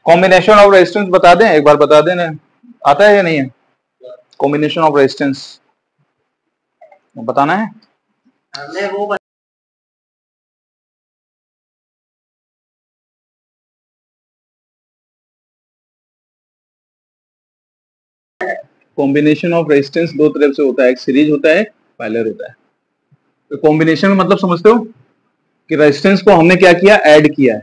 Combination of resistance बता दें, एक बार बता देना, आता है या नहीं है? कॉम्बिनेशन ऑफ रेजिस्टेंस बताना है। हमें वो कॉम्बिनेशन ऑफ रेजिस्टेंस दो तरह से होता है, एक सीरीज होता है, पैरेलल होता है। तो कॉम्बिनेशन में मतलब समझते हो कि रेजिस्टेंस को हमने क्या किया, ऐड किया है।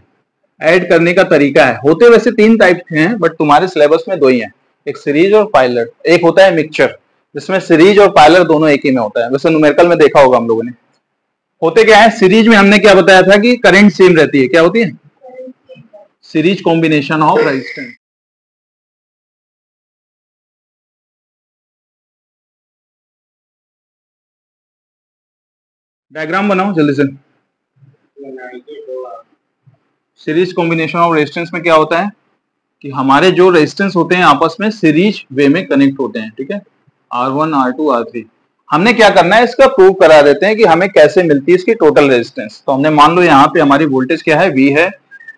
ऐड करने का तरीका है, होते वैसे तीन टाइप के हैं बट तुम्हारे सिलेबस में दो ही हैं, एक सीरीज और पैरेलल। एक होता है मिक्सचर जिसमें सीरीज और पैरेलल दोनों एक ही में होता है, वैसे न्यूमेरिकल में देखा होगा हम लोगों ने। होते क्या है, सीरीज में हमने क्या बताया था कि करंट सेम रहती है, क्या होती है? Series combination of resistance. Diagram बनाओ जल्दी से। सीरीज कॉम्बिनेशन ऑफ रेजिस्टेंस में क्या होता है कि हमारे जो रेजिस्टेंस होते हैं आपस में सीरीज वे में कनेक्ट होते हैं, ठीक है, R1 R2 R3। हमने क्या करना है, इसका प्रूव करा देते हैं कि हमें कैसे मिलती है इसकी टोटल रेजिस्टेंस। तो हमने मान लो यहाँ पे हमारी वोल्टेज क्या है, V है।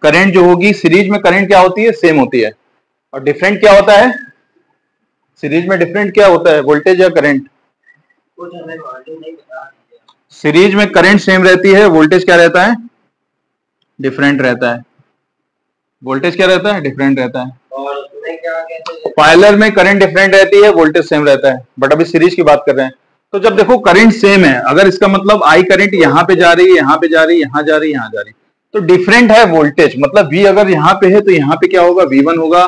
करंट जो होगी सीरीज में, करंट क्या होती है, सेम होती है। और डिफरेंट क्या होता है, सीरीज में डिफरेंट क्या होता है, वोल्टेज या करंट? सीरीज में करंट सेम रहती है, वोल्टेज क्या रहता है, डिफरेंट रहता है। वोल्टेज क्या रहता है, डिफरेंट रहता है। और उसमें क्या कहते हैं, पैरेलल में करंट डिफरेंट रहती है, वोल्टेज सेम रहता है। बट अभी सीरीज की बात कर रहे हैं। तो जब देखो करंट सेम है, अगर इसका मतलब आई करंट यहाँ पे जा रही है, यहाँ पे जा रही है, यहाँ जा रही है, यहाँ जा रही है, तो डिफरेंट है वोल्टेज। मतलब V अगर यहाँ पे है तो यहाँ पे क्या होगा, V1 होगा,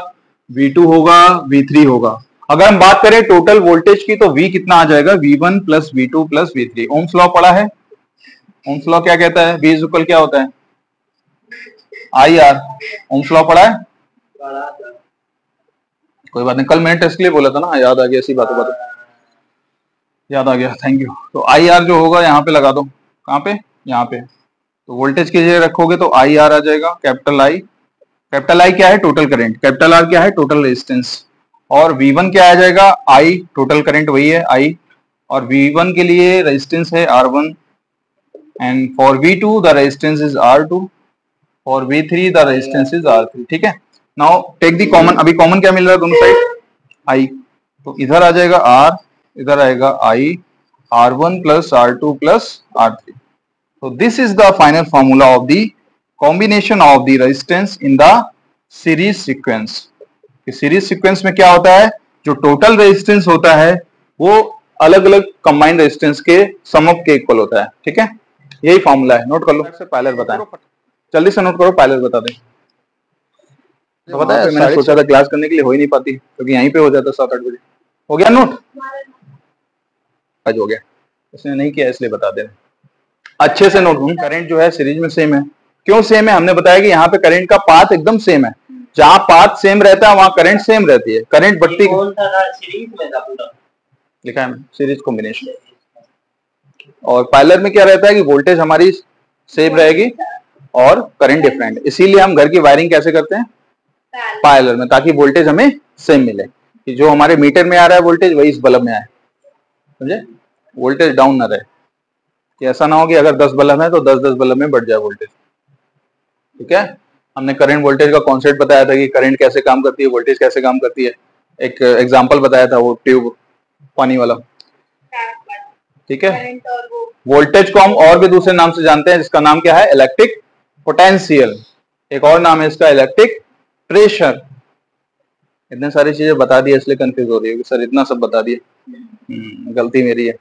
V2 होगा, V3 होगा। अगर हम बात करें टोटल वोल्टेज की तो V कितना आ जाएगा, V1 plus V2 plus V3। Ohm's law पढ़ा है? ओम्स लॉ क्या कहता है, V इज इक्वल क्या होता है, IR। ओम्स लॉ पढ़ा है? कोई बात नहीं, कल मैंने टेस्ट के लिए बोला था ना, याद आ गया, ऐसी बातों बातों याद आ गया, थैंक यू। तो IR जो होगा यहाँ पे लगा दो, कहाँ पे, यहाँ पे। तो वोल्टेज की जगह रखोगे तो IR आ जाएगा, कैपिटल I। कैपिटल I क्या है, टोटल करंट। कैपिटल R क्या है, टोटल रेजिस्टेंस। और V1 क्या आ जाएगा, I, टोटल करंट वही है I। और V1 के लिए रेजिस्टेंस है R1 and for V2 the resistance is R2, for V3 the resistance is R3, ठीक है। नाउ टेक दी कॉमन, अभी कॉमन क्या मिल रहा है दोनों साइड, I। तो इधर आ जाएगा R, इधर आएगा I, R1 plus R2 plus R3। So this is the final formula of the combination of the resistance in the series sequence। कि सीरीज सीक्वेंस में क्या होता है, जो टोटल रेजिस्टेंस होता है वो अलग अलग कंबाइंड रेजिस्टेंस के सम ऑफ के इक्वल होता है, ठीक है। यही फॉर्मूला है, नोट कर लो। पैरेलल बताएं, जल्दी से नोट करो, पैरेलल बता दें। तो पता है मैंने सोचा था क्लास करने के लिए, हो ही नहीं पाती क्योंकि यहीं पे हो जाता 7-8 बजे। हो गया नोट, आज हो गया, इसने नहीं किया इसलिए बता दे रहे। अच्छे से नोट। करंट जो है सीरीज में सेम है, क्यों सेम है, हमने बताया कि यहाँ पे करंट का पाथ एकदम सेम है। जहां पाथ सेम रहता है वहां करंट सेम रहती है। करंट बढ़ती, कौन सा था, सीरीज में था पूरा लिखा है सीरीज कॉम्बिनेशन। और पैरेलल में क्या रहता है कि वोल्टेज हमारी सेम रहेगी और करंट डिफरेंट। इसीलिए हम घर की वायरिंग कैसे करते हैं, पैरेलल में, ताकि वोल्टेज हमें सेम मिले, कि जो हमारे मीटर में आ रहा है वोल्टेज वही इस बल्ब में आए, समझे, वोल्टेज डाउन ना रहे। कि ऐसा ना हो कि अगर 10 बल्ब है तो 10-10 बल्ब में बढ़ जाए वोल्टेज, ठीक है। हमने करंट वोल्टेज का कॉन्सेप्ट बताया था कि करंट कैसे काम करती है, वोल्टेज कैसे काम करती है। एक एग्जांपल बताया था, वो ट्यूब पानी वाला, ठीक है। वोल्टेज को हम और भी दूसरे नाम से जानते हैं, जिसका नाम क्या है, इलेक्ट्रिक पोटेंशियल। एक और नाम है इसका, इलेक्ट्रिक प्रेशर। इतने सारी चीजें बता दी इसलिए कंफ्यूज हो रही है कि सर इतना सब बता दिए। गलती मेरी है।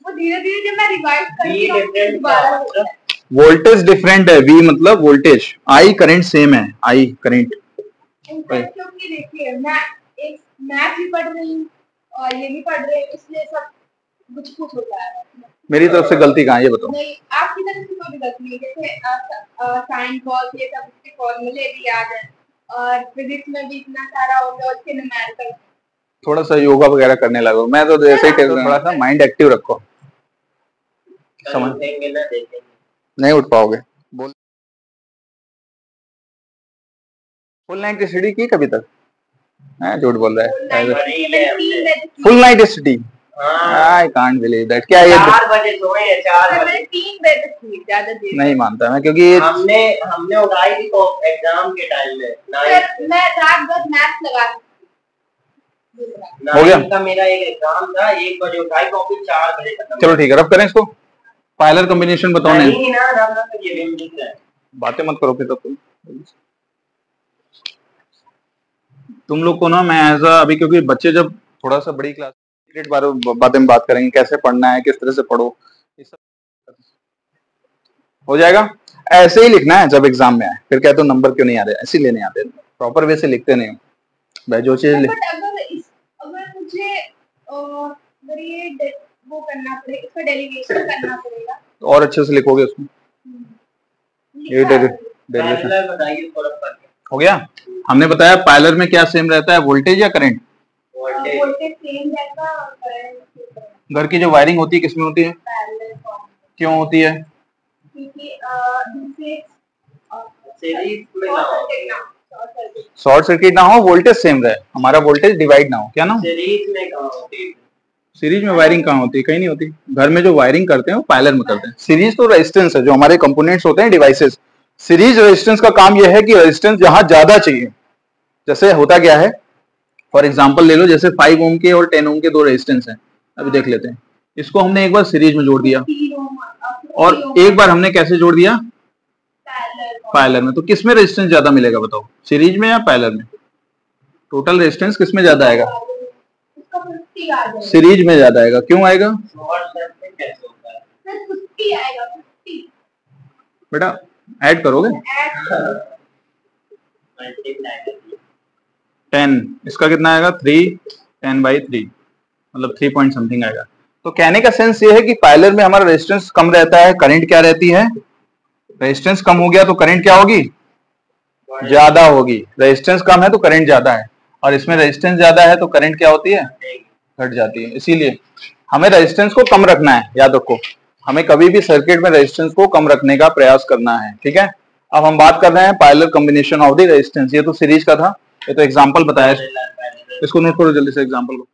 वो धीरे-धीरे जब मैं रिवाइज करती हूं दोबारा वोल्टेज डिफरेंट है, V मतलब वोल्टेज, I करंट सेम है, I करंट। क्योंकि देखिए मैं एक मैथ भी पढ़ रही हूँ और ये भी पढ़ रहे हैं, इसलिए सब कुछ होता है। मेरी तरफ से गलती कहाँ है ये बताओ। नहीं, आपकी तरफ से कोई गलती नहीं है। जैसे साइन कॉस ये सब इसके फॉर्मूले भी याद है और फिजिक्स में भी इतना सारा हो गया, उसके न्यूमेरिकल। थोड़ा सा योगा वगैरह करने लगो, मैं तो जैसे ही थोड़ा सा माइंड एक्टिव रखो, समझ नहीं उठ पाओगे। बोल, फुल नाइट स्टडी की कभी तक? झूठ बोल रहा है। Full night study I can't believe that. क्या ये 4 बजे सोए हैं, 4 बजे। मैंने 3 बजे तक की, ज्यादा देर नहीं मानता मैं, क्योंकि हमने उठाई थी तो एग्जाम के टाइम में। फिर मैं रात भर मैथ लगा हो गया का मेरा एक एग्जाम था, 1 बजे उठाई कॉपी, 4 बजे खत्म। चलो ठीक है, रब करें इसको। पायलर कॉम्बिनेशन बताओ। नहीं ना, रब ना तो ये भी है। बातें मत करो फिर तब तुम लोग को ना मैं एज अभी, क्योंकि बच्चे जब थोड़ा सा बड़ी क्लास बातें में बात करेंगे, कैसे पढ़ना है, किस तरह से पढ़ो, ये सब हो जाएगा। ऐसे ही लिखना है जब एग्जाम में आए, फिर कहते हो नंबर क्यों नहीं आ रहे, ऐसे ही लेने आते, प्रॉपर वे से लिखते नहीं हो भाई जो चीज। अगर मुझे अगर ये वो करना पड़े, इसका डेलीगेशन करना पड़ेगा तो और अच्छे से लिखोगे उसमें। ये डेलीगेशन बताइए थोड़ा फर्क हो गया। हमने बताया पायलर में क्या सेम रहता है, वोल्टेज या करंट? वोल्टेज सेम रहता है और करंट। घर की जो वायरिंग होती है किसमें होती है, क्यों होती है? क्योंकि दूसरे सीरीज में शॉर्ट सर्किट ना हो, वोल्टेज सेम रहे, हमारा वोल्टेज डिवाइड ना हो। क्या ना, सीरीज में कहाँ होती है? सीरीज में वायरिंग कहाँ होती है? कहीं नहीं होती। घर में जो वायरिंग करते हैं वो पायलर में करते हैं। सीरीज तो रेजिस्टेंस है, जो हमारे कंपोनेंट्स होते हैं डिवाइसेस। सीरीज रेजिस्टेंस का काम यह है कि रेजिस्टेंस जहां ज्यादा चाहिए, जैसे होता क्या है, फॉर एग्जांपल ले लो, जैसे 5 ओम के और 10 ओम के दो रेजिस्टेंस हैं, अभी देख लेते हैं। इसको हमने एक बार सीरीज में जोड़ दिया और एक बार हमने कैसे जोड़ दिया, पायलर में। तो किसमें रेजिस्टेंस ज्यादा मिलेगा बताओ, सीरीज में या पायलर में? टोटल रेजिस्टेंस किसमें ज्यादा आएगा? सीरीज में ज्यादा आएगा। क्यों आएगा बेटा? ऐड करोगे 10, इसका कितना आएगा 3, 10/3 मतलब 3 पॉइंट समथिंग आएगा। तो कहने का सेंस ये है कि पायलर में हमारा रेजिस्टेंस कम रहता है, करंट क्या रहती है, रेजिस्टेंस कम हो गया तो करंट क्या होगी, ज्यादा होगी। रेजिस्टेंस कम है तो करंट ज्यादा है, और इसमें रेजिस्टेंस ज्यादा है तो करंट क्या होती है, घट जाती है। इसीलिए हमें रेजिस्टेंस को कम रखना है, याद रखो, हमें कभी भी सर्किट में रेजिस्टेंस को कम रखने का प्रयास करना है, ठीक है। अब हम बात कर रहे हैं पायलर कॉम्बिनेशन ऑफ द रेजिस्टेंस। ये तो सीरीज का था, ये तो एग्जांपल बताया, इसको नोट करो जल्दी से एग्जांपल को।